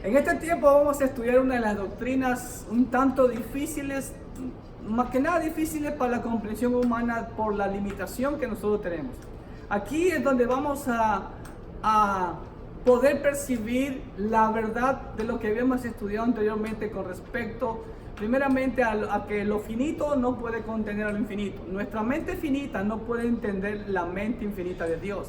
En este tiempo vamos a estudiar una de las doctrinas un tanto difíciles, más que nada difíciles para la comprensión humana por la limitación que nosotros tenemos. Aquí es donde vamos a poder percibir la verdad de lo que habíamos estudiado anteriormente con respecto, primeramente, a que lo finito no puede contener a lo infinito. Nuestra mente finita no puede entender la mente infinita de Dios.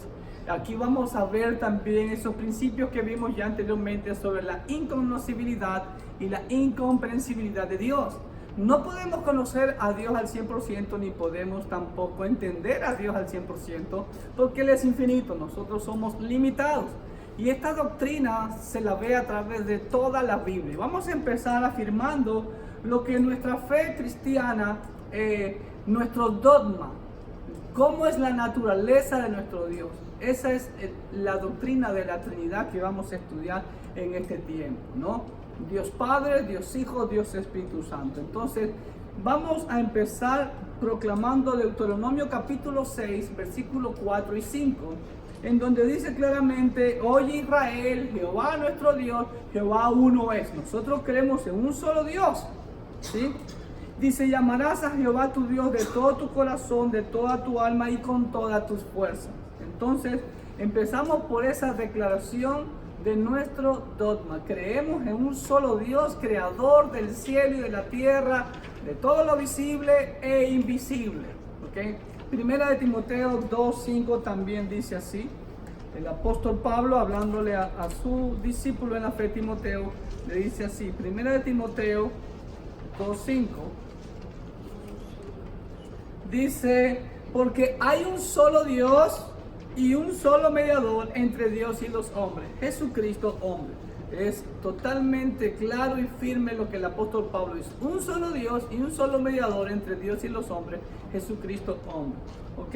Aquí vamos a ver también esos principios que vimos ya anteriormente sobre la inconocibilidad y la incomprensibilidad de Dios. No podemos conocer a Dios al 100% ni podemos tampoco entender a Dios al 100% porque Él es infinito, nosotros somos limitados. Y esta doctrina se la ve a través de toda la Biblia. Vamos a empezar afirmando lo que nuestra fe cristiana, nuestro dogma, cómo es la naturaleza de nuestro Dios. Esa es la doctrina de la Trinidad que vamos a estudiar en este tiempo, ¿no? Dios Padre, Dios Hijo, Dios Espíritu Santo. Entonces, vamos a empezar proclamando Deuteronomio capítulo 6, versículos 4 y 5, en donde dice claramente: oye Israel, Jehová nuestro Dios, Jehová uno es. Nosotros creemos en un solo Dios, ¿sí? Dice: llamarás a Jehová tu Dios de todo tu corazón, de toda tu alma y con todas tus fuerzas. Entonces, empezamos por esa declaración de nuestro dogma. Creemos en un solo Dios, creador del cielo y de la tierra, de todo lo visible e invisible. ¿Okay? Primera de Timoteo 2:5 también dice así. El apóstol Pablo, hablándole a su discípulo en la fe, Timoteo, le dice así. Primera de Timoteo 2:5 dice: porque hay un solo Dios y un solo mediador entre Dios y los hombres, Jesucristo hombre. Es totalmente claro y firme lo que el apóstol Pablo dice: un solo Dios y un solo mediador entre Dios y los hombres, Jesucristo hombre. ¿Ok?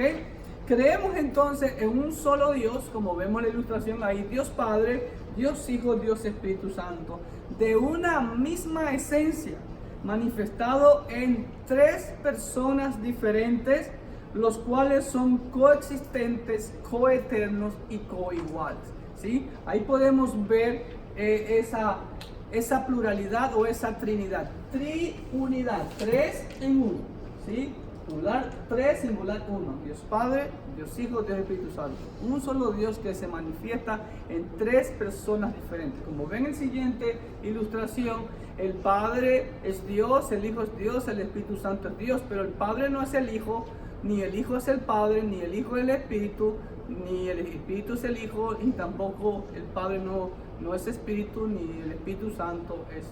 Creemos entonces en un solo Dios, como vemos en la ilustración ahí: Dios Padre, Dios Hijo, Dios Espíritu Santo, de una misma esencia, manifestado en tres personas diferentes, los cuales son coexistentes, coeternos y coiguales. ¿Sí? Ahí podemos ver esa pluralidad o esa trinidad. Triunidad, tres en uno. ¿Sí? Plural, tres, singular, uno. Dios Padre, Dios Hijo, Dios Espíritu Santo. Un solo Dios que se manifiesta en tres personas diferentes. Como ven en la siguiente ilustración, el Padre es Dios, el Hijo es Dios, el Espíritu Santo es Dios, pero el Padre no es el Hijo, ni el Hijo es el Padre, ni el Hijo es el Espíritu, ni el Espíritu es el Hijo, y tampoco el Padre no es Espíritu, ni el Espíritu Santo es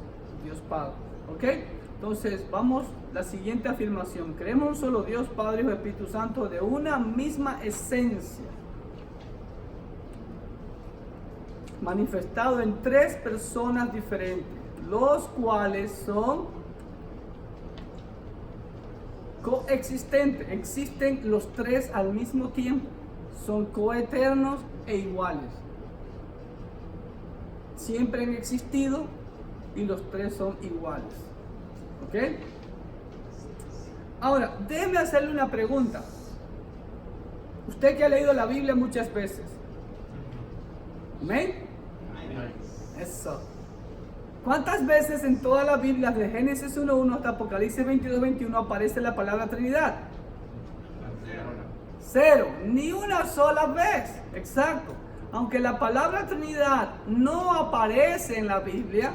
Dios Padre. ¿Ok? Entonces, vamos, la siguiente afirmación. Creemos un solo Dios, Padre, Hijo y Espíritu Santo, de una misma esencia, manifestado en tres personas diferentes, los cuales son coexistentes. Existen los tres al mismo tiempo. Son coeternos e iguales. Siempre han existido y los tres son iguales. ¿Ok? Ahora, déjeme hacerle una pregunta. Usted que ha leído la Biblia muchas veces. ¿Amén? Eso. ¿Cuántas veces en toda la Biblia, de Génesis 1:1 hasta Apocalipsis 22:21, aparece la palabra Trinidad? Cero. Ni una sola vez. Exacto. Aunque la palabra Trinidad no aparece en la Biblia,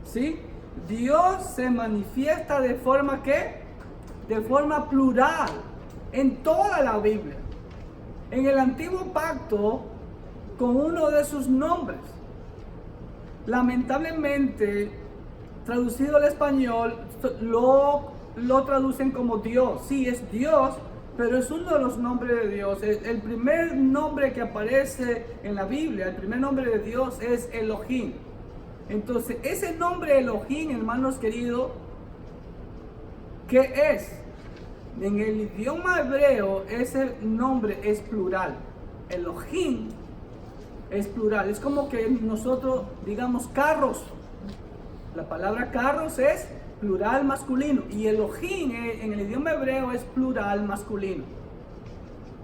¿sí? Dios se manifiesta de forma ¿qué? De forma plural en toda la Biblia. En el Antiguo Pacto, con uno de sus nombres. Lamentablemente, traducido al español, lo traducen como Dios. Sí, es Dios, pero es uno de los nombres de Dios. El primer nombre que aparece en la Biblia, el primer nombre de Dios es Elohim. Entonces, ese nombre Elohim, hermanos queridos, ¿qué es? En el idioma hebreo, ese nombre es plural. Elohim es plural. Es como que nosotros digamos carros. La palabra carros es plural masculino. Y Elohim en el idioma hebreo es plural masculino.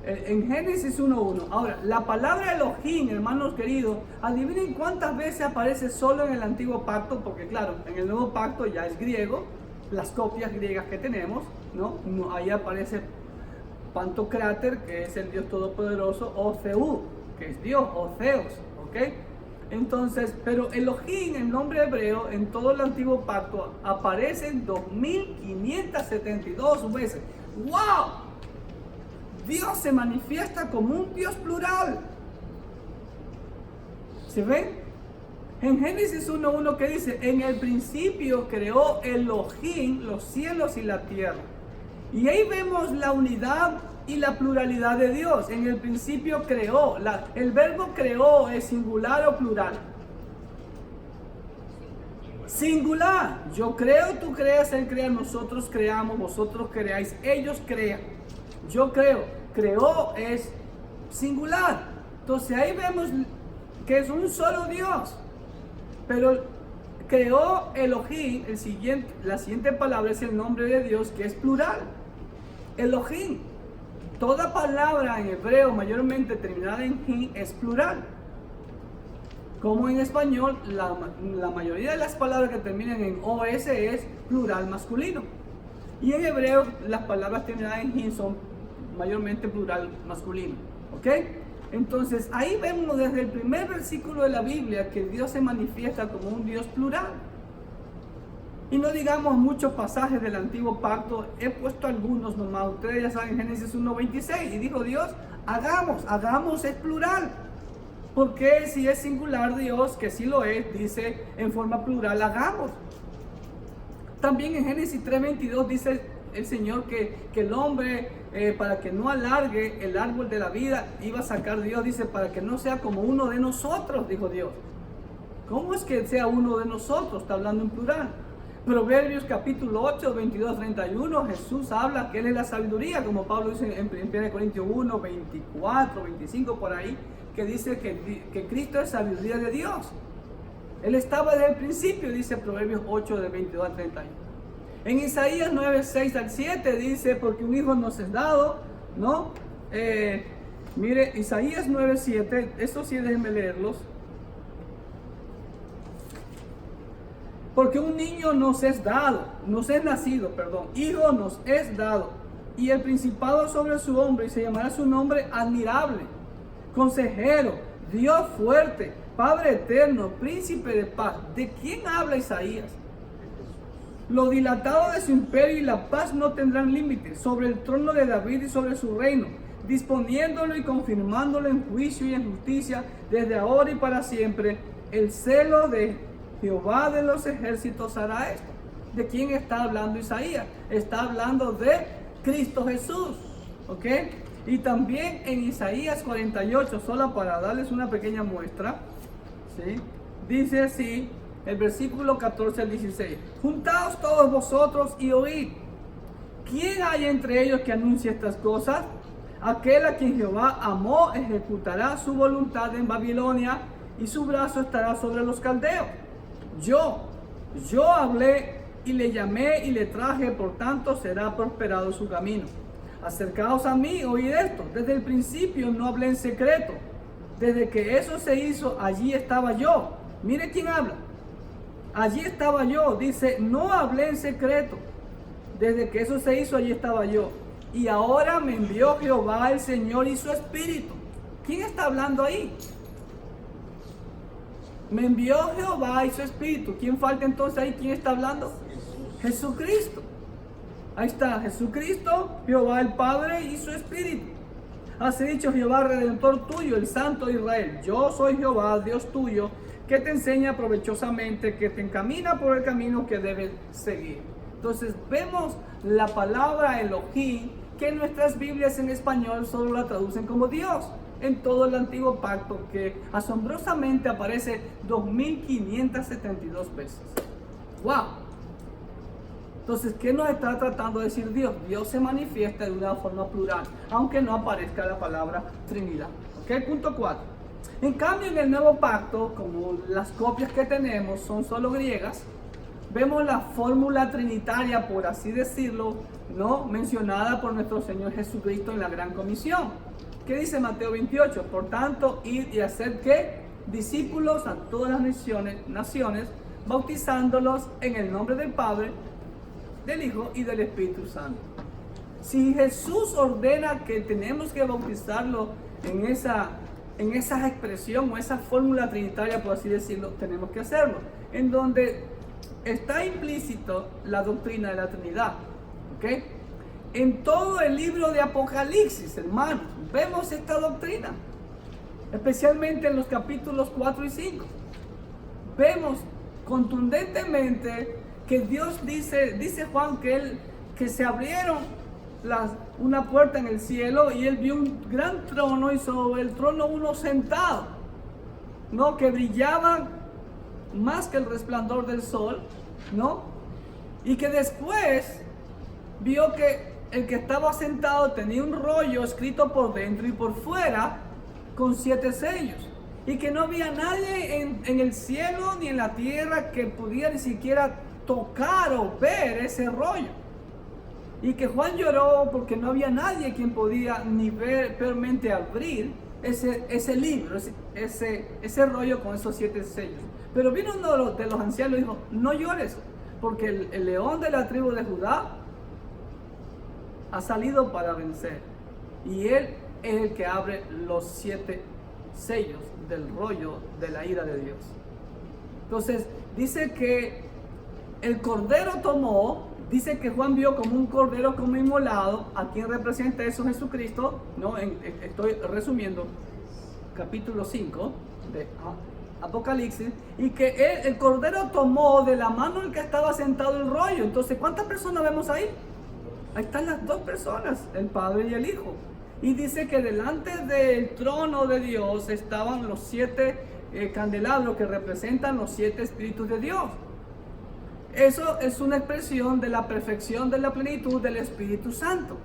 En Génesis 1:1. Ahora, la palabra Elohim, hermanos queridos, adivinen cuántas veces aparece solo en el antiguo pacto, porque claro, en el nuevo pacto ya es griego, las copias griegas que tenemos, ¿no? Ahí aparece Pantocrátor, que es el Dios Todopoderoso, o Theú, que es Dios, o Theos, ¿ok? Entonces, pero Elohim, el nombre hebreo, en todo el antiguo pacto, aparece 2572 veces. ¡Wow! Dios se manifiesta como un Dios plural. ¿Se ven? En Génesis 1:1 que dice, en el principio creó Elohim los cielos y la tierra. Y ahí vemos la unidad y la pluralidad de Dios. En el principio creó. El verbo creó es singular o plural. Singular. Yo creo, tú creas, él crea, nosotros creamos, vosotros creáis, ellos crean. Yo creo. Creó es singular. Entonces ahí vemos que es un solo Dios. Pero creó Elohim, la siguiente palabra es el nombre de Dios, que es plural. Elohim. Toda palabra en hebreo mayormente terminada en hin es plural. Como en español, la mayoría de las palabras que terminan en os es plural masculino. Y en hebreo las palabras terminadas en hin son mayormente plural masculino. ¿Ok? Entonces ahí vemos desde el primer versículo de la Biblia que Dios se manifiesta como un Dios plural. Y no digamos muchos pasajes del antiguo pacto, he puesto algunos nomás. Ustedes ya saben, Génesis 1:26, y dijo Dios, hagamos es plural. Porque si es singular Dios, que sí lo es, dice en forma plural, hagamos. También en Génesis 3:22 dice el Señor que el hombre, para que no alargue el árbol de la vida, iba a sacar Dios, dice, para que no sea como uno de nosotros, dijo Dios. ¿Cómo es que sea uno de nosotros? Está hablando en plural. Proverbios capítulo 8, 22, 31, Jesús habla que Él es la sabiduría, como Pablo dice en 1 Corintios 1, 24, 25, por ahí, que dice que Cristo es sabiduría de Dios. Él estaba desde el principio, dice Proverbios 8, de 22 al 31. En Isaías 9, 6 al 7 dice, porque un hijo nos es dado, ¿no? Mire, Isaías 9, 7, estos sí déjenme leerlos. Porque un niño nos es dado, hijo nos es dado, y el principado sobre su hombro, y se llamará su nombre admirable, consejero, Dios fuerte, Padre eterno, príncipe de paz. ¿De quién habla Isaías? Lo dilatado de su imperio y la paz no tendrán límites sobre el trono de David y sobre su reino, disponiéndolo y confirmándolo en juicio y en justicia desde ahora y para siempre. El celo de Jehová de los ejércitos hará esto. ¿De quién está hablando Isaías? Está hablando de Cristo Jesús. ¿Ok? Y también en Isaías 48, solo para darles una pequeña muestra, ¿sí? Dice así, el versículo 14 al 16. Juntaos todos vosotros y oíd. ¿Quién hay entre ellos que anuncie estas cosas? Aquel a quien Jehová amó ejecutará su voluntad en Babilonia, y su brazo estará sobre los caldeos. Yo hablé y le llamé y le traje, por tanto será prosperado su camino. Acercaos a mí, oíd esto. Desde el principio no hablé en secreto. Desde que eso se hizo, allí estaba yo. Mire quién habla. Allí estaba yo. Dice, no hablé en secreto. Desde que eso se hizo, allí estaba yo. Y ahora me envió Jehová el Señor y su Espíritu. ¿Quién está hablando ahí? Me envió Jehová y su Espíritu. ¿Quién falta entonces ahí? ¿Quién está hablando? Jesucristo. Ahí está, Jesucristo, Jehová el Padre y su Espíritu. Así dicho Jehová, Redentor tuyo, el Santo de Israel. Yo soy Jehová, Dios tuyo, que te enseña provechosamente, que te encamina por el camino que debes seguir. Entonces vemos la palabra Elohim, que en nuestras Biblias en español solo la traducen como Dios. En todo el antiguo pacto, que asombrosamente aparece 2572 veces. ¡Wow! Entonces, ¿qué nos está tratando de decir Dios? Dios se manifiesta de una forma plural, aunque no aparezca la palabra Trinidad. ¿Ok? Punto 4. En cambio, en el nuevo pacto, como las copias que tenemos son solo griegas, vemos la fórmula trinitaria, por así decirlo, ¿no?, mencionada por nuestro Señor Jesucristo en la Gran Comisión. ¿Qué dice Mateo 28? Por tanto, id y hacer ¿qué? Discípulos a todas las naciones, bautizándolos en el nombre del Padre, del Hijo y del Espíritu Santo. Si Jesús ordena que tenemos que bautizarlo en esa expresión o esa fórmula trinitaria, por así decirlo, tenemos que hacerlo. En donde está implícito la doctrina de la Trinidad. ¿Ok? En todo el libro de Apocalipsis, hermanos, vemos esta doctrina. Especialmente en los capítulos 4 y 5. Vemos contundentemente que Dios dice Juan que se abrieron una puerta en el cielo y él vio un gran trono y sobre el trono uno sentado, ¿no?, que brillaba más que el resplandor del sol, ¿no? Y que después vio que el que estaba sentado tenía un rollo escrito por dentro y por fuera con 7 sellos, y que no había nadie en el cielo ni en la tierra que pudiera ni siquiera tocar o ver ese rollo. Y que Juan lloró porque no había nadie quien podía ni vermente abrir ese libro, ese rollo con esos 7 sellos. Pero vino uno de los ancianos y dijo: no llores, porque el león de la tribu de Judá ha salido para vencer, y él es el que abre los 7 sellos del rollo de la ira de Dios. Entonces dice que el cordero tomó, dice que Juan vio como un cordero como inmolado. ¿A quién representa eso? Jesucristo, ¿no? Estoy resumiendo capítulo 5 de Apocalipsis, y que el cordero tomó de la mano el que estaba sentado el rollo. Entonces, ¿cuántas personas vemos ahí? Ahí están las 2 personas, el Padre y el Hijo. Y dice que delante del trono de Dios estaban los 7 candelabros que representan los 7 espíritus de Dios. Eso es una expresión de la perfección de la plenitud del Espíritu Santo.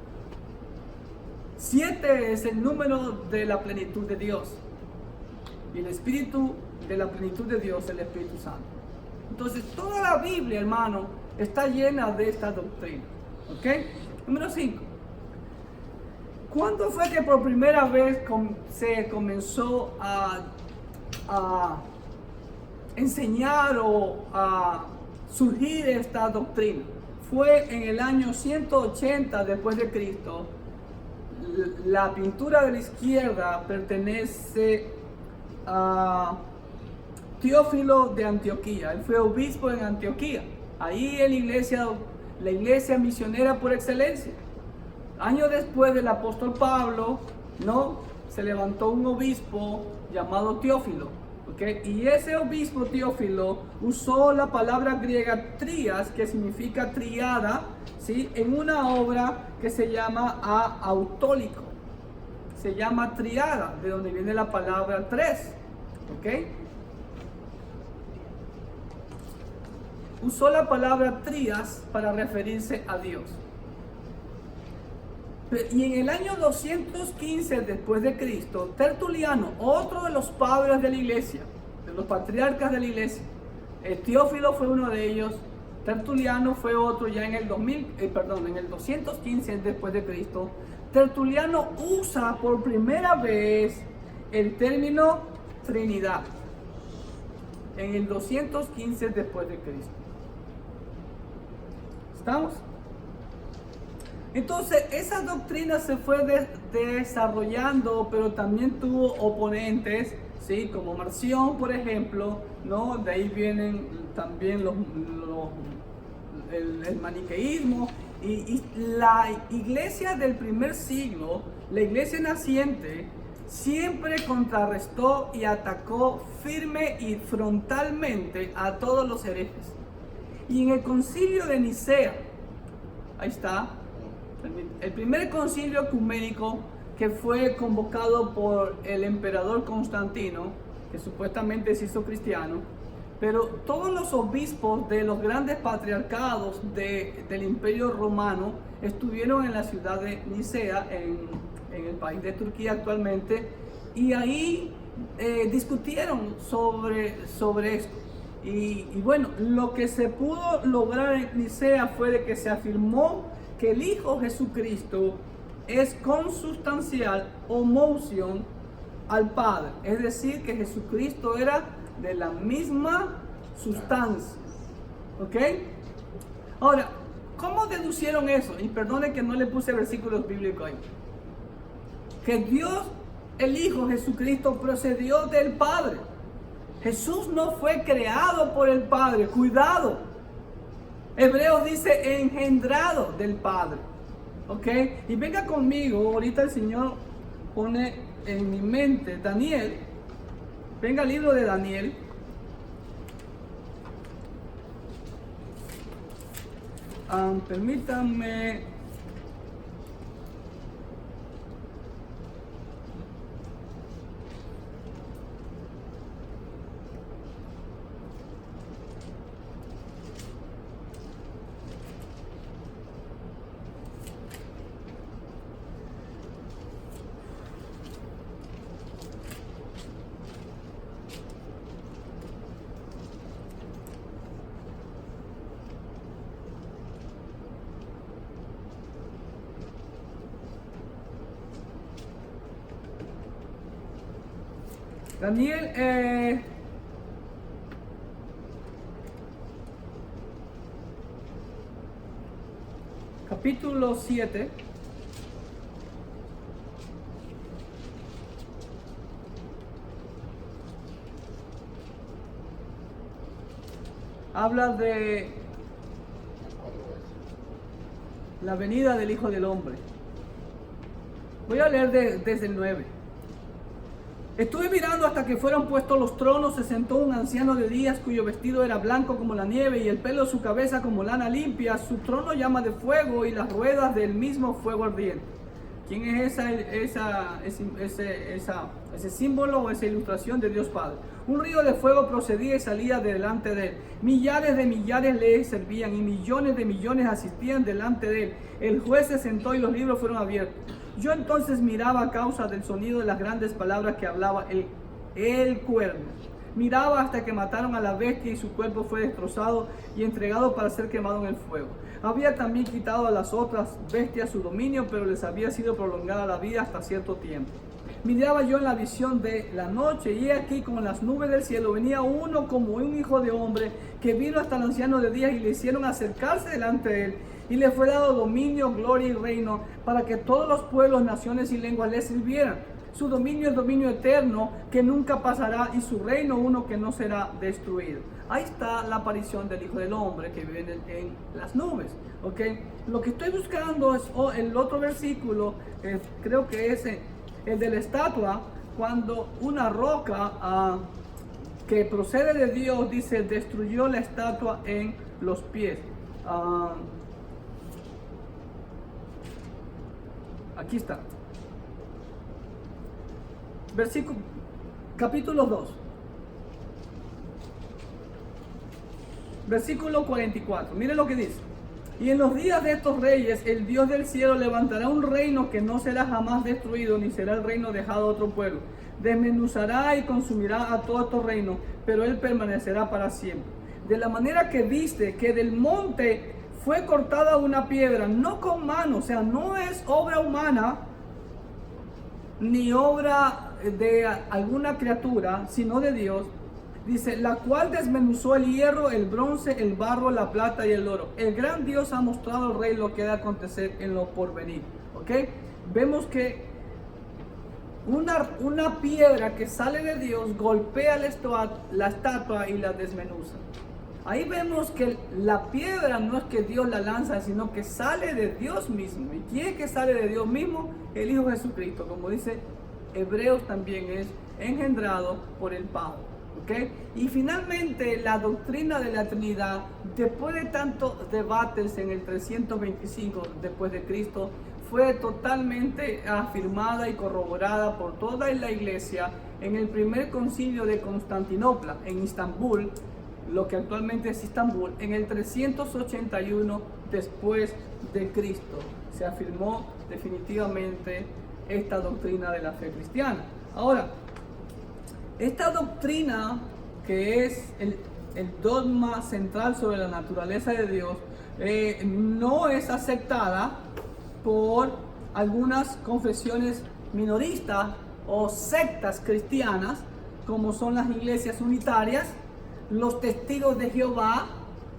7 es el número de la plenitud de Dios. Y el espíritu de la plenitud de Dios es el Espíritu Santo. Entonces, toda la Biblia, hermano, está llena de esta doctrina. ¿Ok? Número 5. ¿Cuándo fue que por primera vez se comenzó a enseñar o a surgir esta doctrina? Fue en el año 180 después de Cristo. La pintura de la izquierda pertenece a Teófilo de Antioquía. Él fue obispo en Antioquía. Ahí en la iglesia misionera por excelencia. Años después del apóstol Pablo, ¿no?, se levantó un obispo llamado Teófilo. ¿Okay? Y ese obispo Teófilo usó la palabra griega trias, que significa triada, ¿sí?, en una obra que se llama Autólico. Se llama triada, de donde viene la palabra 3. ¿Ok? Usó la palabra trias para referirse a Dios. Y en el año 215 después de Cristo, Tertuliano, otro de los padres de la iglesia, de los patriarcas de la iglesia, Teófilo fue uno de ellos, Tertuliano fue otro ya en el 215 después de Cristo. Tertuliano usa por primera vez el término Trinidad en el 215 después de Cristo. ¿Estamos? Entonces, esa doctrina se fue desarrollando, pero también tuvo oponentes, ¿sí?, como Marción, por ejemplo, ¿no? De ahí vienen también el maniqueísmo. Y la iglesia del primer siglo, la iglesia naciente, siempre contrarrestó y atacó firme y frontalmente a todos los herejes. Y en el concilio de Nicea, ahí está, el primer concilio ecuménico que fue convocado por el emperador Constantino, que supuestamente se hizo cristiano, pero todos los obispos de los grandes patriarcados del Imperio Romano estuvieron en la ciudad de Nicea, en el país de Turquía actualmente, y ahí discutieron sobre esto. Y bueno, lo que se pudo lograr en Nicea fue de que se afirmó que el Hijo Jesucristo es consustancial, homoousion al Padre. Es decir, que Jesucristo era de la misma sustancia. ¿Ok? Ahora, ¿cómo deducieron eso? Y perdone que no le puse versículos bíblicos ahí. Que Dios, el Hijo Jesucristo, procedió del Padre. Jesús no fue creado por el Padre. Cuidado. Hebreos dice engendrado del Padre. ¿Ok? Y venga conmigo. Ahorita el Señor pone en mi mente Daniel. Venga al libro de Daniel. Permítanme. Daniel, capítulo 7. Habla de la venida del Hijo del Hombre. Voy a leer desde el 9. Estuve mirando hasta que fueron puestos los tronos, se sentó un anciano de días cuyo vestido era blanco como la nieve y el pelo de su cabeza como lana limpia, su trono llama de fuego y las ruedas del mismo fuego ardiente. ¿Quién es ese símbolo o esa ilustración de Dios Padre? Un río de fuego procedía y salía de delante de él. Millares de millares le servían y millones de millones asistían delante de él. El juez se sentó y los libros fueron abiertos. Yo entonces miraba a causa del sonido de las grandes palabras que hablaba el cuerno. Miraba hasta que mataron a la bestia y su cuerpo fue destrozado y entregado para ser quemado en el fuego. Había también quitado a las otras bestias su dominio, pero les había sido prolongada la vida hasta cierto tiempo. Miraba yo en la visión de la noche y he aquí con las nubes del cielo venía uno como un hijo de hombre que vino hasta el anciano de días y le hicieron acercarse delante de él. Y le fue dado dominio, gloria y reino para que todos los pueblos, naciones y lenguas le sirvieran. Su dominio es dominio eterno que nunca pasará y su reino uno que no será destruido. Ahí está la aparición del Hijo del Hombre que vive en las nubes. ¿Okay? Lo que estoy buscando es el otro versículo, creo que es el de la estatua, cuando una roca que procede de Dios, dice, destruyó la estatua en los pies. Aquí está. Capítulo 2. Versículo 44. Miren lo que dice. Y en los días de estos reyes, el Dios del cielo levantará un reino que no será jamás destruido, ni será el reino dejado a otro pueblo. Desmenuzará y consumirá a todos estos reinos, pero él permanecerá para siempre. De la manera que viste que del monte fue cortada una piedra, no con mano, o sea, no es obra humana, ni obra de alguna criatura, sino de Dios. Dice, la cual desmenuzó el hierro, el bronce, el barro, la plata y el oro. El gran Dios ha mostrado al rey lo que ha de acontecer en lo porvenir. ¿Ok? Vemos que una piedra que sale de Dios golpea la estatua y la desmenuza. Ahí vemos que la piedra no es que Dios la lanza, sino que sale de Dios mismo. ¿Y quién es que sale de Dios mismo? El Hijo Jesucristo. Como dice Hebreos, también es engendrado por el Padre. ¿Okay? Y finalmente la doctrina de la Trinidad, después de tantos debates en el 325 después de Cristo, fue totalmente afirmada y corroborada por toda la iglesia en el primer concilio de Constantinopla, en Istambul, lo que actualmente es Istambul, en el 381 después de Cristo. Se afirmó definitivamente esta doctrina de la fe cristiana. Ahora, esta doctrina que es el dogma central sobre la naturaleza de Dios, no es aceptada por algunas confesiones minoristas o sectas cristianas, como son las iglesias unitarias, los testigos de Jehová,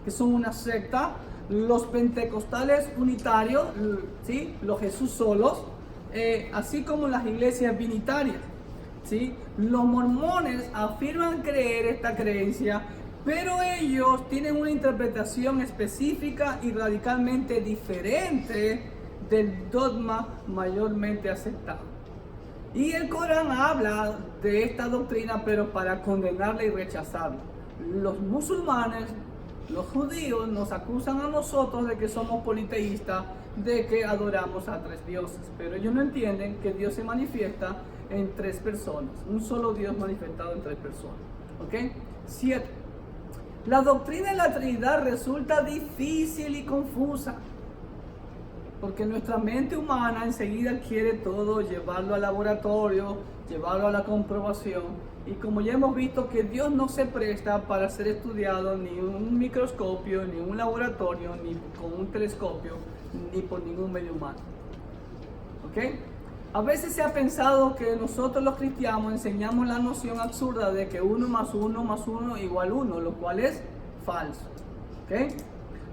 que son una secta, los pentecostales unitarios, ¿sí?, los Jesús solos, así como las iglesias binitarias, ¿sí? Los mormones afirman creer esta creencia, pero ellos tienen una interpretación específica y radicalmente diferente del dogma mayormente aceptado. Y el Corán habla de esta doctrina, pero para condenarla y rechazarla. Los musulmanes, los judíos, nos acusan a nosotros de que somos politeístas, de que adoramos a tres dioses, pero ellos no entienden que Dios se manifiesta en tres personas, un solo Dios manifestado en tres personas. ¿Ok? 7. La doctrina de la Trinidad resulta difícil y confusa, porque nuestra mente humana enseguida quiere todo llevarlo al laboratorio, llevarlo a la comprobación, y como ya hemos visto que Dios no se presta para ser estudiado ni en un microscopio, ni en un laboratorio, ni con un telescopio, ni por ningún medio humano. ¿Ok? A veces se ha pensado que nosotros los cristianos enseñamos la noción absurda de que 1 más 1 más 1 igual 1, lo cual es falso. ¿Ok?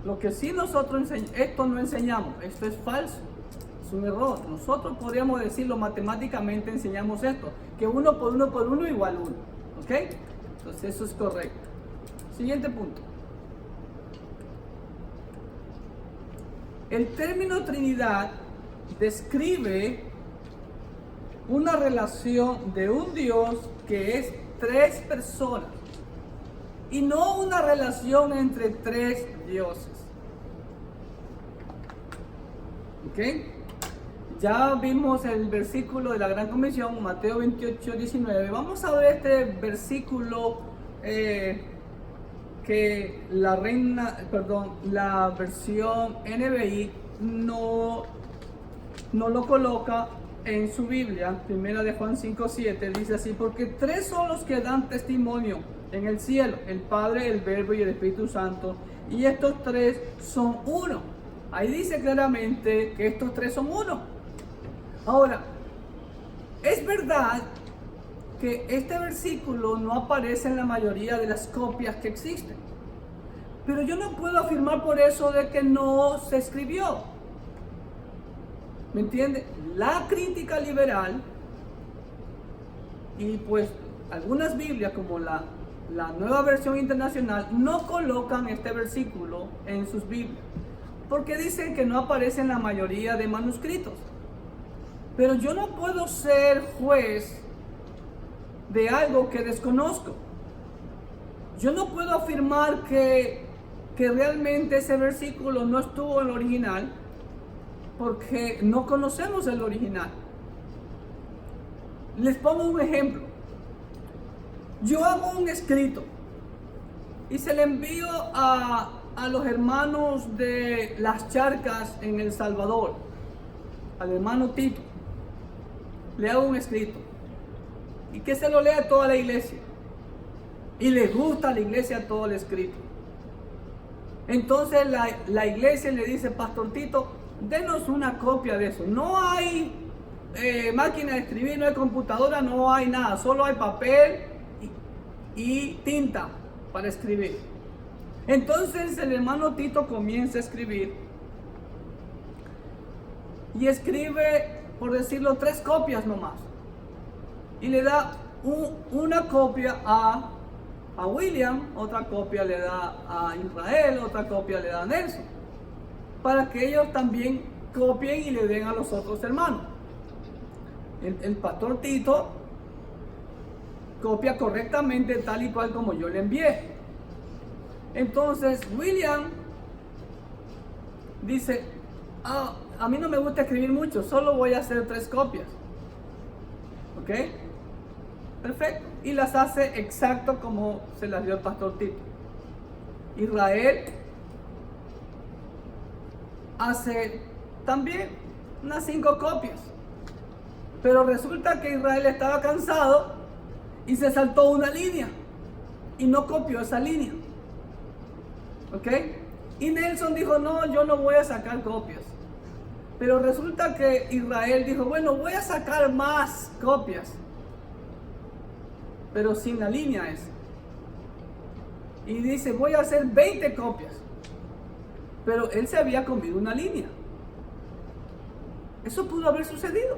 Lo que sí nosotros esto no enseñamos, esto es falso, es un error. Nosotros podríamos decirlo matemáticamente, enseñamos esto, que 1 por 1 por 1 igual 1. ¿Ok? Entonces eso es correcto. Siguiente punto. El término Trinidad describe una relación de un Dios que es tres personas y no una relación entre tres dioses. ¿Ok? Ya vimos el versículo de la Gran Comisión, Mateo 28, 19. Vamos a ver este versículo que la versión NBI no lo coloca en su Biblia. Primera de Juan 5:7 dice así: porque tres son los que dan testimonio en el cielo, el Padre, el Verbo y el Espíritu Santo, y estos tres son uno. Ahí dice claramente que estos tres son uno. Ahora, es verdad que este versículo no aparece en la mayoría de las copias que existen, pero yo no puedo afirmar por eso de que no se escribió. ¿Me entiende? La crítica liberal y pues algunas Biblias como la Nueva Versión Internacional no colocan este versículo en sus Biblias porque dicen que no aparece en la mayoría de manuscritos. Pero yo no puedo ser juez de algo que desconozco. Yo no puedo afirmar que realmente ese versículo no estuvo en el original porque no conocemos el original. Les pongo un ejemplo. Yo hago un escrito y se le envío a los hermanos de las charcas en El Salvador, al hermano Tito. Le hago un escrito y que se lo lea a toda la iglesia, y le gusta a la iglesia todo el escrito. Entonces la iglesia le dice: Pastor Tito, denos una copia de eso. No hay máquina de escribir, no hay computadora, no hay nada, solo hay papel y tinta para escribir. Entonces el hermano Tito comienza a escribir y escribe, por decirlo, 3 copias nomás, y le da una copia a William, otra copia le da a Israel, otra copia le da a Nelson, para que ellos también copien y le den a los otros hermanos. El pastor Tito copia correctamente tal y cual como yo le envié. Entonces William dice: a mí no me gusta escribir mucho, solo voy a hacer 3 copias. ¿Ok? Perfecto. Y las hace exacto como se las dio el pastor Tito. Israel hace también unas 5 copias. Pero resulta que Israel estaba cansado y se saltó una línea y no copió esa línea. ¿Ok? Y Nelson dijo, no, yo no voy a sacar copias. Pero resulta que Israel dijo, bueno, voy a sacar más copias, pero sin la línea esa. Y dice, voy a hacer 20 copias. Pero él se había comido una línea. Eso pudo haber sucedido.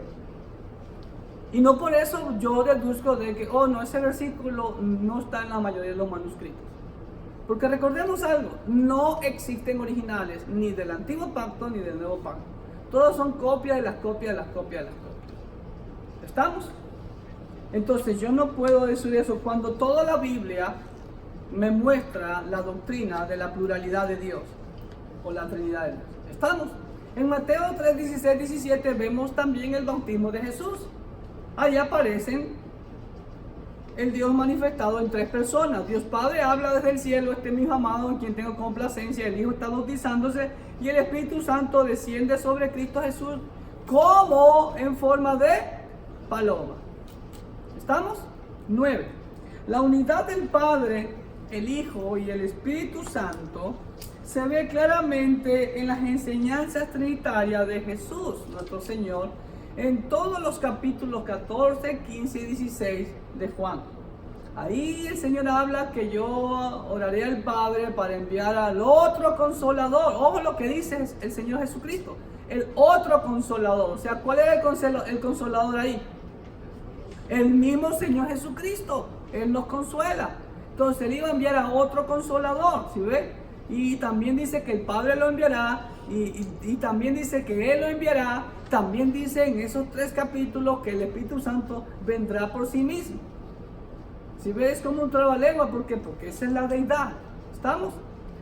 Y no por eso yo deduzco de que, oh no, ese versículo no está en la mayoría de los manuscritos. Porque recordemos algo, no existen originales ni del antiguo pacto ni del nuevo pacto. Todos son copias de las copias de las copias de las copias. ¿Estamos? Entonces yo no puedo decir eso cuando toda la Biblia me muestra la doctrina de la pluralidad de Dios o la Trinidad de Dios. ¿Estamos? En Mateo 3, 16, 17 vemos también el bautismo de Jesús. Ahí aparecen el Dios manifestado en tres personas. Dios Padre habla desde el cielo, este es mi Hijo amado en quien tengo complacencia. El Hijo está bautizándose y el Espíritu Santo desciende sobre Cristo Jesús como en forma de paloma. ¿Estamos? 9. La unidad del Padre, el Hijo y el Espíritu Santo se ve claramente en las enseñanzas trinitarias de Jesús, nuestro Señor, en todos los capítulos 14, 15 y 16 de Juan. Ahí el Señor habla que yo oraré al Padre para enviar al otro Consolador. Ojo lo que dice el Señor Jesucristo, el otro Consolador. O sea, ¿cuál era el Consolador ahí? El mismo Señor Jesucristo. Él nos consuela. Entonces Él iba a enviar a otro Consolador, ¿sí ve? Y también dice que el Padre lo enviará, y también dice que Él lo enviará. También dice en esos 3 capítulos que el Espíritu Santo vendrá por sí mismo. Si ves como un trabalengua, ¿por qué? Porque esa es la deidad. ¿Estamos?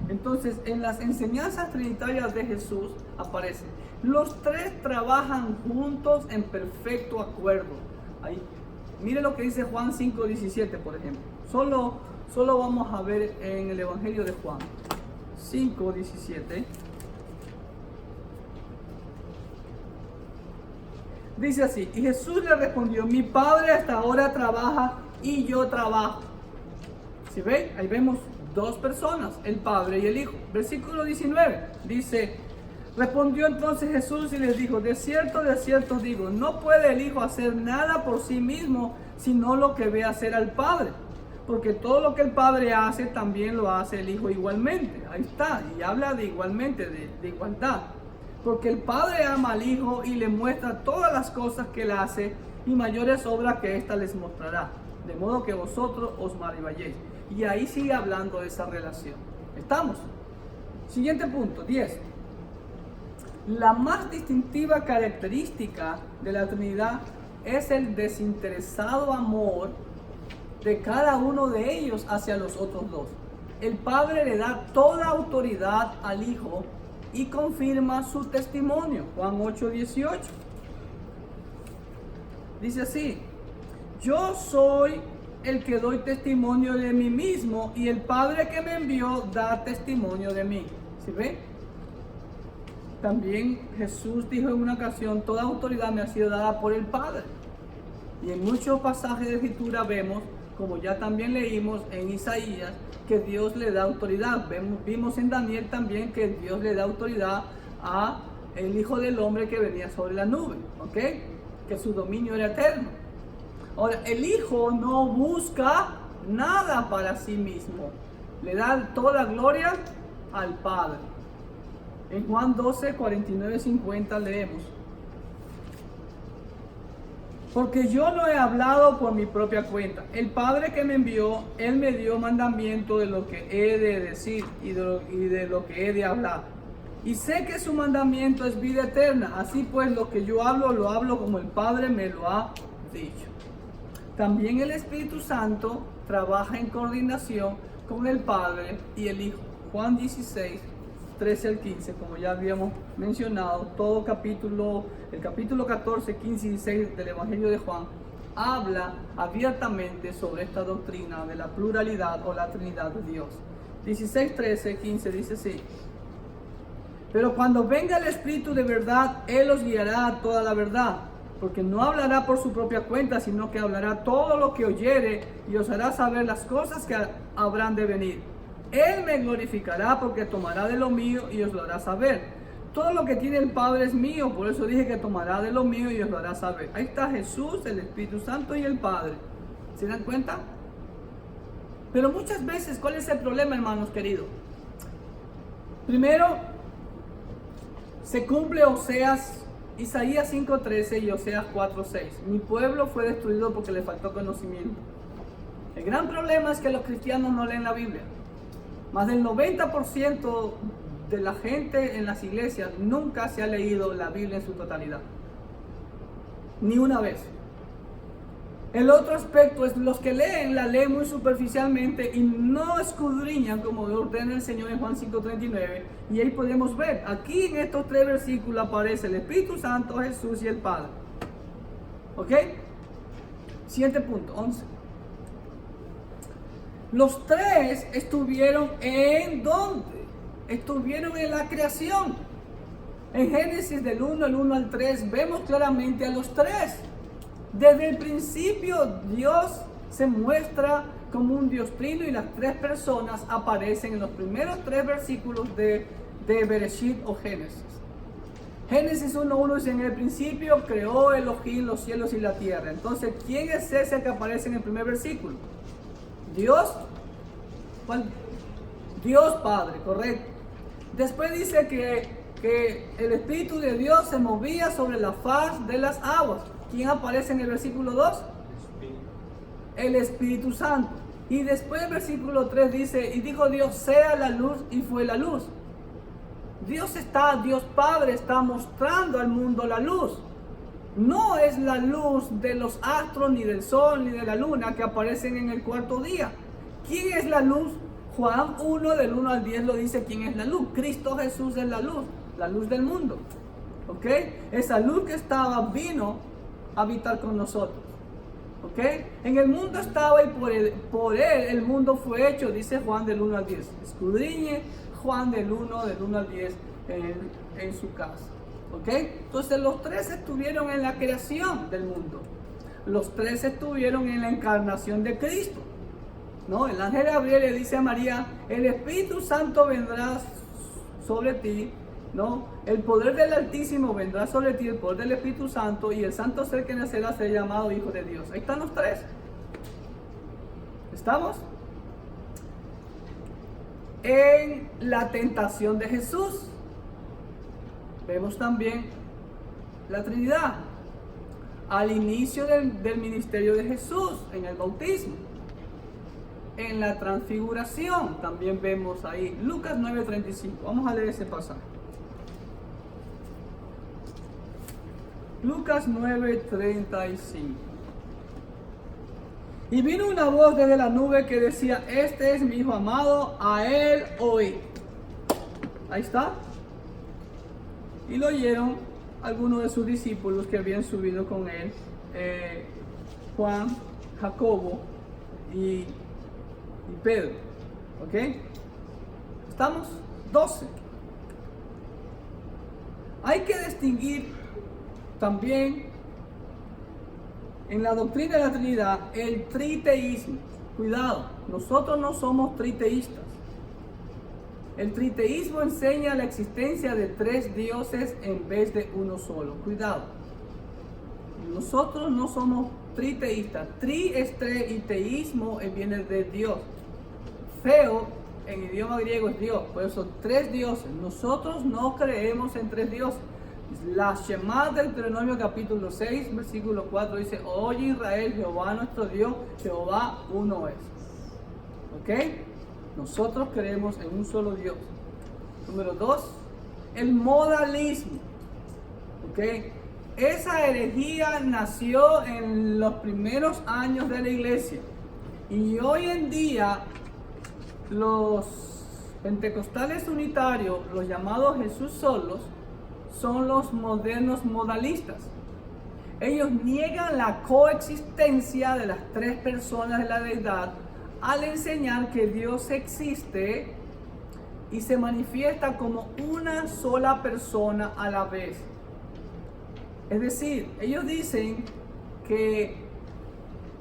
Entonces, en las enseñanzas trinitarias de Jesús aparecen. Los 3 trabajan juntos en perfecto acuerdo. Ahí, mire lo que dice Juan 5:17, por ejemplo. Solo vamos a ver en el Evangelio de Juan 5:17. Dice así, y Jesús le respondió, mi Padre hasta ahora trabaja y yo trabajo. ¿Sí ven? Ahí vemos 2 personas, el Padre y el Hijo. Versículo 19 dice, respondió entonces Jesús y les dijo, de cierto digo, no puede el Hijo hacer nada por sí mismo, sino lo que ve hacer al Padre. Porque todo lo que el Padre hace, también lo hace el Hijo igualmente. Ahí está, y habla de igualmente, de igualdad. Porque el Padre ama al Hijo y le muestra todas las cosas que Él hace, y mayores obras que ésta les mostrará, de modo que vosotros os maravilléis. Y ahí sigue hablando de esa relación. ¿Estamos? Siguiente punto, 10. La más distintiva característica de la Trinidad es el desinteresado amor de cada uno de ellos hacia los otros 2. El Padre le da toda autoridad al Hijo y confirma su testimonio. Juan 8:18. Dice así, yo soy el que doy testimonio de mí mismo y el Padre que me envió da testimonio de mí. ¿Sí ve? También Jesús dijo en una ocasión, toda autoridad me ha sido dada por el Padre. Y en muchos pasajes de Escritura vemos, como ya también leímos en Isaías, que Dios le da autoridad. Vimos en Daniel también que Dios le da autoridad a el Hijo del Hombre que venía sobre la nube, ¿ok? Que su dominio era eterno. Ahora, el Hijo no busca nada para sí mismo. Le da toda gloria al Padre. En Juan 12, 49, 50 leemos. Porque yo no he hablado por mi propia cuenta. El Padre que me envió, Él me dio mandamiento de lo que he de decir y de lo que he de hablar. Y sé que su mandamiento es vida eterna. Así pues, lo que yo hablo, lo hablo como el Padre me lo ha dicho. También el Espíritu Santo trabaja en coordinación con el Padre y el Hijo. Juan 16, 13 al 15, como ya habíamos mencionado, todo el capítulo 14, 15 y 16 del Evangelio de Juan habla abiertamente sobre esta doctrina de la pluralidad o la Trinidad de Dios. 16, 13, 15 dice así. Pero cuando venga el Espíritu de verdad, Él os guiará a toda la verdad, porque no hablará por su propia cuenta, sino que hablará todo lo que oyere y os hará saber las cosas que habrán de venir. Él me glorificará porque tomará de lo mío y os lo hará saber. Todo lo que tiene el Padre es mío, por eso dije que tomará de lo mío y os lo hará saber. Ahí está Jesús, el Espíritu Santo y el Padre. ¿Se dan cuenta? Pero muchas veces, ¿cuál es el problema, hermanos queridos? Primero, se cumple Isaías 5:13 y Oseas 4:6. Mi pueblo fue destruido porque le faltó conocimiento. El gran problema es que los cristianos no leen la Biblia. Más del 90% de la gente en las iglesias nunca se ha leído la Biblia en su totalidad. Ni una vez. El otro aspecto es los que la leen muy superficialmente y no escudriñan como ordena el Señor en Juan 5:39. Y ahí podemos ver, aquí en estos 3 versículos aparece el Espíritu Santo, Jesús y el Padre. ¿Ok? Siguiente punto, 11. Los 3 estuvieron ¿en dónde? Estuvieron en la creación. En Génesis del 1 al 3 vemos claramente a los 3. Desde el principio Dios se muestra como un Dios trino y las 3 personas aparecen en los primeros 3 versículos de Bereshit o Génesis. Génesis 1:1 dice: en el principio creó Elohim los cielos y la tierra. Entonces, ¿quién es ese que aparece en el primer versículo? Dios. ¿Cuál? Dios Padre, correcto. Después dice que el Espíritu de Dios se movía sobre la faz de las aguas. ¿Quién aparece en el versículo 2? El Espíritu Santo. Y después el versículo 3 dice: y dijo Dios, sea la luz, y fue la luz. Dios Padre está mostrando al mundo la luz. No es la luz de los astros, ni del sol, ni de la luna que aparecen en el 4º día. ¿Quién es la luz? Juan 1 del 1 al 10 lo dice: ¿quién es la luz? Cristo Jesús es la luz del mundo. ¿Ok? Esa luz que vino a habitar con nosotros. ¿Ok? En el mundo estaba y por él el mundo fue hecho, dice Juan del 1 al 10. Escudriñe Juan del 1 al 10 en su casa. ¿Ok? Entonces los 3 estuvieron en la creación del mundo. Los 3 estuvieron en la encarnación de Cristo. ¿No? El ángel Gabriel le dice a María: el Espíritu Santo vendrá sobre ti, ¿no? El poder del Altísimo vendrá sobre ti, el poder del Espíritu Santo, y el santo ser que nacerá será llamado Hijo de Dios. Ahí están los 3. ¿Estamos? En la tentación de Jesús vemos también la Trinidad. Al inicio del ministerio de Jesús, en el bautismo. En la transfiguración también vemos ahí Lucas 9:35. Vamos a leer ese pasaje. Lucas 9:35. Y vino una voz desde la nube que decía: este es mi hijo amado, a él oí. Ahí está. Y lo oyeron algunos de sus discípulos que habían subido con él, Juan, Jacobo y Pedro. ¿Ok? ¿Estamos? 12. Hay que distinguir también en la doctrina de la Trinidad el triteísmo. Cuidado, nosotros no somos triteístas. El triteísmo enseña la existencia de 3 dioses en vez de uno solo. Cuidado. Nosotros no somos triteístas. Tri es 3 y teísmo viene de Dios. Theo en idioma griego es Dios, por eso 3 dioses. Nosotros no creemos en 3 dioses. La Shema del Deuteronomio capítulo 6, versículo 4 dice: oye Israel, Jehová nuestro Dios, Jehová uno es. ¿Ok? Nosotros creemos en un solo Dios. Número 2, el modalismo. ¿Ok? Esa herejía nació en los primeros años de la iglesia. Y hoy en día los pentecostales unitarios, los llamados Jesús solos, son los modernos modalistas. Ellos niegan la coexistencia de las 3 personas de la deidad al enseñar que Dios existe y se manifiesta como una sola persona a la vez. Es decir, ellos dicen que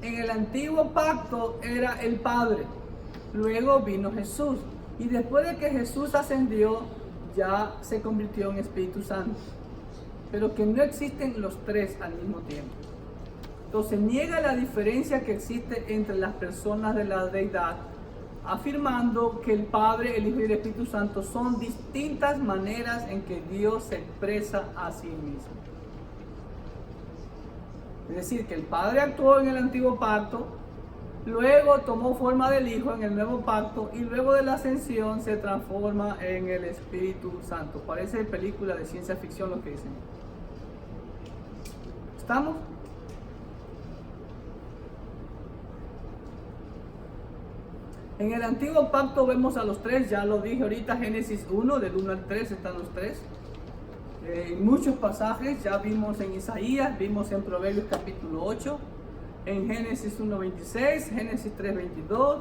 en el antiguo pacto era el Padre, luego vino Jesús. Y después de que Jesús ascendió, ya se convirtió en Espíritu Santo. Pero que no existen los tres al mismo tiempo. Entonces niega la diferencia que existe entre las personas de la deidad, afirmando que el Padre, el Hijo y el Espíritu Santo son distintas maneras en que Dios se expresa a sí mismo. Es decir, que el Padre actuó en el antiguo pacto, luego tomó forma del Hijo en el nuevo pacto y luego de la ascensión se transforma en el Espíritu Santo. Parece película de ciencia ficción lo que dicen. ¿Estamos? En el antiguo pacto vemos a los tres, ya lo dije ahorita, Génesis 1, del 1 al 3 están los tres. En muchos pasajes, ya vimos en Isaías, vimos en Proverbios capítulo 8, en Génesis 1:26, Génesis 3:22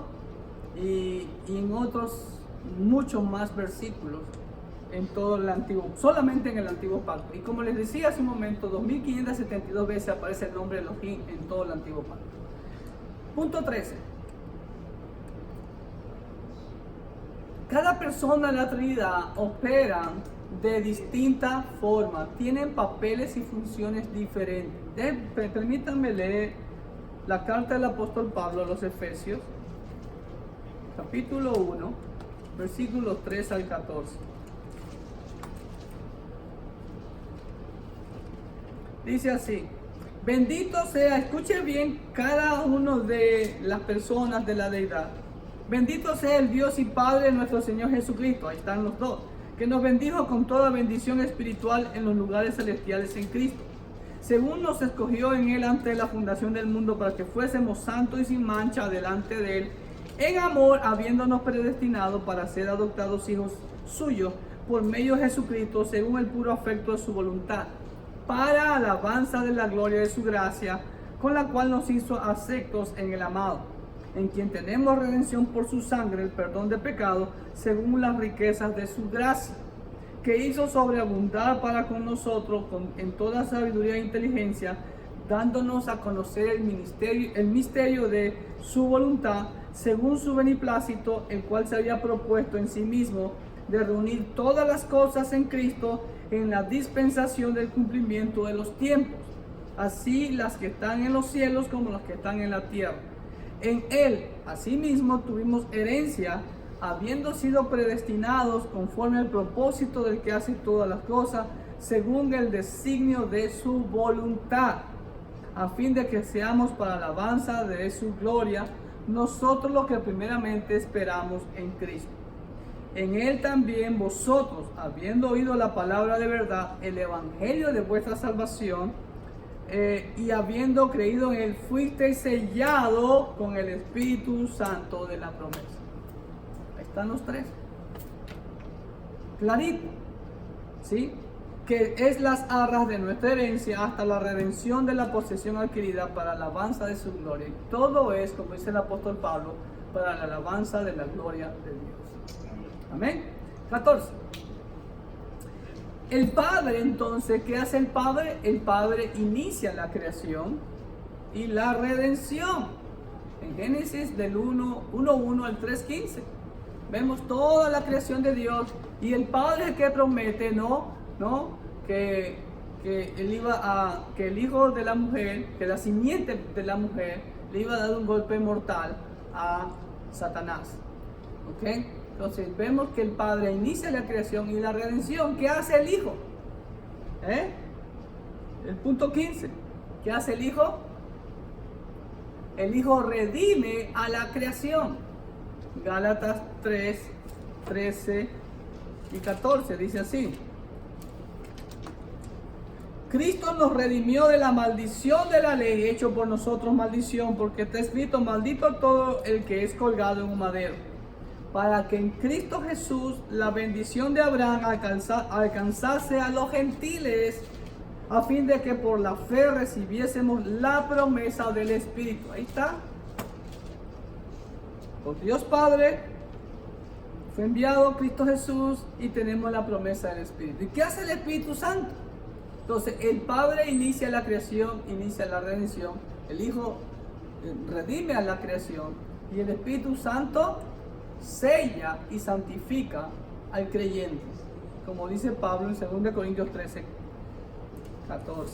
y en otros muchos más versículos en todo el antiguo, solamente en el antiguo pacto. Y como les decía hace un momento, 2572 veces aparece el nombre de Elohim en todo el antiguo pacto. Punto 13. Cada persona de la Trinidad opera de distinta forma, tienen papeles y funciones diferentes. Permítanme leer la carta del apóstol Pablo a los Efesios, capítulo 1, versículos 3 al 14. Dice así: bendito sea, escuche bien, cada uno de las personas de la deidad. Bendito sea el Dios y Padre de nuestro Señor Jesucristo, ahí están los dos, que nos bendijo con toda bendición espiritual en los lugares celestiales en Cristo, según nos escogió en Él antes de la fundación del mundo para que fuésemos santos y sin mancha delante de Él, en amor, habiéndonos predestinado para ser adoptados hijos suyos por medio de Jesucristo, según el puro afecto de su voluntad, para alabanza de la gloria de su gracia, con la cual nos hizo aceptos en el amado, en quien tenemos redención por su sangre, el perdón de pecado, según las riquezas de su gracia, que hizo sobreabundar para con nosotros en toda sabiduría e inteligencia, dándonos a conocer el misterio de su voluntad, según su beneplácito, el cual se había propuesto en sí mismo, de reunir todas las cosas en Cristo, en la dispensación del cumplimiento de los tiempos, así las que están en los cielos como las que están en la tierra. En Él, asimismo, tuvimos herencia, habiendo sido predestinados conforme al propósito del que hace todas las cosas, según el designio de su voluntad, a fin de que seamos para alabanza de su gloria, nosotros los que primeramente esperamos en Cristo. En Él también vosotros, habiendo oído la palabra de verdad, el evangelio de vuestra salvación, y habiendo creído en Él, fuiste sellado con el Espíritu Santo de la promesa. Ahí están los tres. Clarito. ¿Sí? Que es las arras de nuestra herencia hasta la redención de la posesión adquirida para la alabanza de su gloria. Y todo es, como dice el apóstol Pablo, para la alabanza de la gloria de Dios. Amén. 14. El Padre, entonces, ¿qué hace el Padre? El Padre inicia la creación y la redención. En Génesis del 1:1 al 3:15 vemos toda la creación de Dios y el Padre que promete, que el hijo de la mujer, que la simiente de la mujer le iba a dar un golpe mortal a Satanás. ¿Ok? Entonces vemos que el Padre inicia la creación y la redención. ¿Qué hace el Hijo? El punto 15. ¿Qué hace el Hijo? El Hijo redime a la creación. Gálatas 3, 13 y 14 dice así: Cristo nos redimió de la maldición de la ley, hecho por nosotros maldición, porque está escrito: maldito todo el que es colgado en un madero, para que en Cristo Jesús la bendición de Abraham alcanzase a los gentiles, a fin de que por la fe recibiésemos la promesa del Espíritu. Ahí está. Por Dios Padre fue enviado Cristo Jesús y tenemos la promesa del Espíritu. ¿Y qué hace el Espíritu Santo? Entonces el Padre inicia la creación, inicia la redención, el Hijo redime a la creación y el Espíritu Santo sella y santifica al creyente, como dice Pablo en 2 Corintios 13, 14.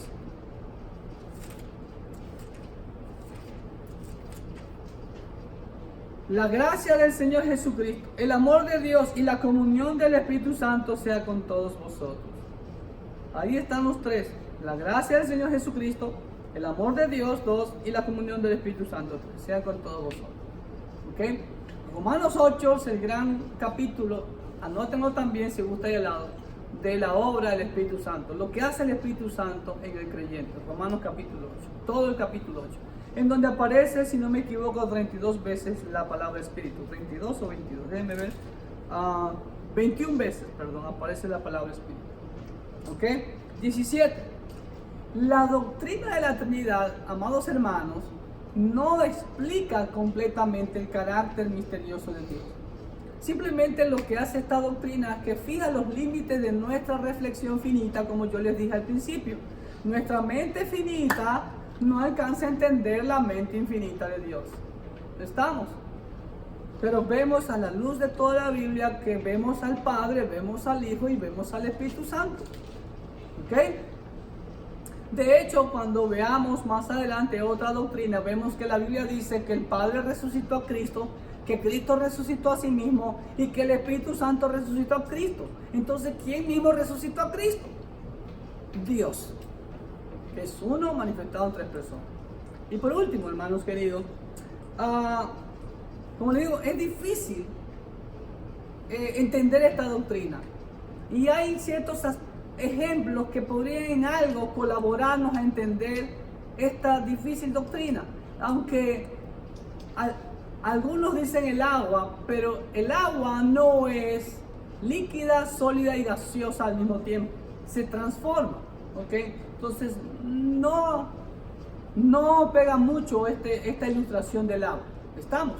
La gracia del Señor Jesucristo, el amor de Dios y la comunión del Espíritu Santo sea con todos vosotros. Ahí están los tres: la gracia del Señor Jesucristo, el amor de Dios, 2, y la comunión del Espíritu Santo, 3, sea con todos vosotros. ¿Ok? Romanos 8 es el gran capítulo, anótenlo también si gusta ahí al lado, de la obra del Espíritu Santo, lo que hace el Espíritu Santo en el creyente. Romanos capítulo 8, todo el capítulo 8, en donde aparece, si no me equivoco, 32 veces la palabra Espíritu, 32 o 22, déjenme ver, 21 veces, perdón, aparece la palabra Espíritu. ¿Ok? 17. La doctrina de la Trinidad, amados hermanos, no explica completamente el carácter misterioso de Dios. Simplemente lo que hace esta doctrina es que fija los límites de nuestra reflexión finita, como yo les dije al principio. Nuestra mente finita no alcanza a entender la mente infinita de Dios. ¿Estamos? Pero vemos a la luz de toda la Biblia que vemos al Padre, vemos al Hijo y vemos al Espíritu Santo. ¿Ok? De hecho, cuando veamos más adelante otra doctrina, vemos que la Biblia dice que el Padre resucitó a Cristo, que Cristo resucitó a sí mismo y que el Espíritu Santo resucitó a Cristo. Entonces, ¿quién mismo resucitó a Cristo? Dios, que es uno manifestado en tres personas. Y por último, hermanos queridos, como les digo, es difícil entender esta doctrina. Y hay ciertos ejemplos que podrían en algo colaborarnos a entender esta difícil doctrina. Aunque algunos dicen el agua, pero el agua no es líquida, sólida y gaseosa al mismo tiempo. Se transforma, ¿ok? Entonces no pega mucho esta ilustración del agua. ¿Estamos?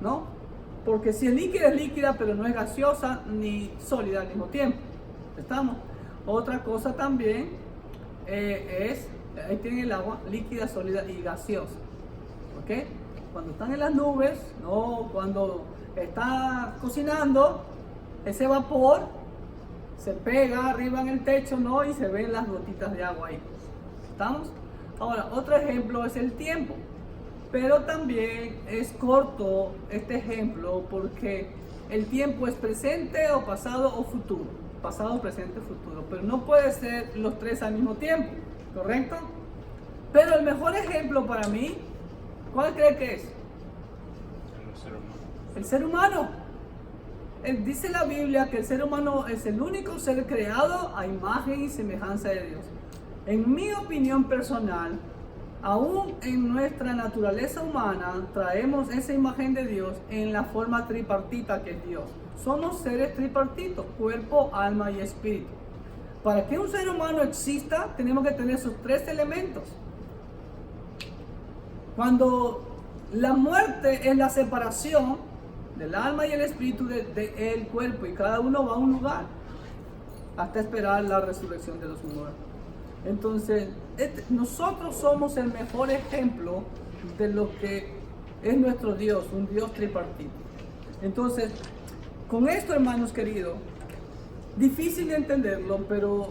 ¿No? Porque si es líquida, pero no es gaseosa ni sólida al mismo tiempo. ¿Estamos? Otra cosa también es, ahí tienen el agua líquida, sólida y gaseosa. ¿Ok? Cuando están en las nubes, ¿no? Cuando está cocinando, ese vapor se pega arriba en el techo, ¿no? Y se ven las gotitas de agua ahí. ¿Estamos? Ahora, otro ejemplo es el tiempo. Pero también es corto este ejemplo porque el tiempo es presente o pasado o futuro. Pasado, presente, futuro, pero no puede ser los tres al mismo tiempo, ¿correcto? Pero el mejor ejemplo para mí, ¿cuál cree que es? El ser humano. Dice la Biblia que el ser humano es el único ser creado a imagen y semejanza de Dios. En mi opinión personal, aún en nuestra naturaleza humana traemos esa imagen de Dios en la forma tripartita que es Dios. Somos seres tripartitos, cuerpo, alma y espíritu. Para que un ser humano exista, tenemos que tener esos tres elementos. Cuando la muerte es la separación del alma y el espíritu del cuerpo, y cada uno va a un lugar hasta esperar la resurrección de los muertos. Entonces, nosotros somos el mejor ejemplo de lo que es nuestro Dios, un Dios tripartito. Entonces, con esto, hermanos queridos, difícil de entenderlo, pero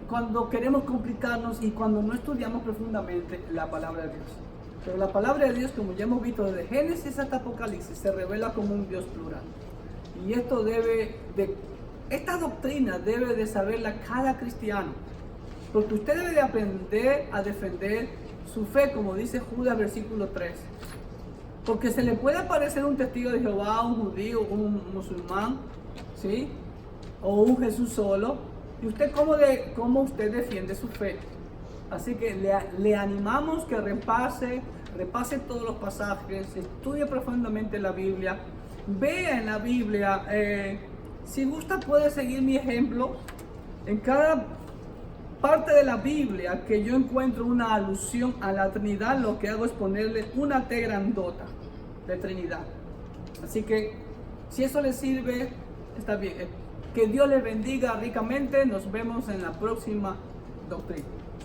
cuando queremos complicarnos y cuando no estudiamos profundamente la palabra de Dios. Pero la palabra de Dios, como ya hemos visto desde Génesis hasta Apocalipsis, se revela como un Dios plural. Y esta doctrina debe de saberla cada cristiano. Porque usted debe de aprender a defender su fe, como dice Judas versículo 3. Porque se le puede aparecer un testigo de Jehová, un judío, un musulmán, ¿sí? O un Jesús solo. ¿Y usted cómo usted defiende su fe? Así que le animamos que repase todos los pasajes, estudie profundamente la Biblia, vea en la Biblia. Si gusta puede seguir mi ejemplo. En cada parte de la Biblia que yo encuentro una alusión a la Trinidad, lo que hago es ponerle una T grandota de Trinidad. Así que si eso les sirve, está bien. Que Dios les bendiga ricamente. Nos vemos en la próxima doctrina.